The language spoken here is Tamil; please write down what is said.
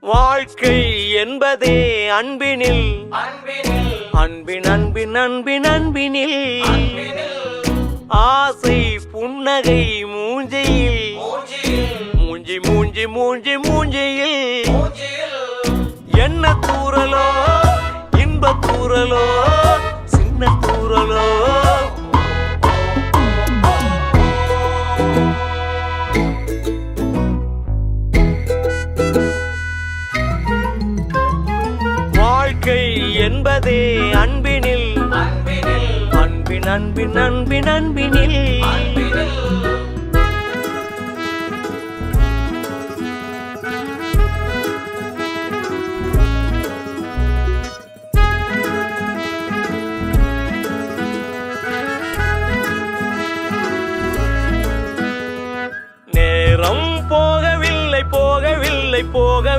வாழ்க்கை என்பதே அன்பினில் அன்பின் அன்பின் அன்பின் அன்பினில் ஆசை புன்னகை மூஞ்சையில் மூஞ்சி மூஞ்சி மூஞ்சி மூஞ்சியில் என்ன தூரலோ இன்ப தூரலோ சின்ன தூரலோ வாழ்க்கை என்பதே அன்பினில் அன்பின் அன்பின் அன்பின் அன்பினில் நேரம் போகவில்லை போகவில்லை போக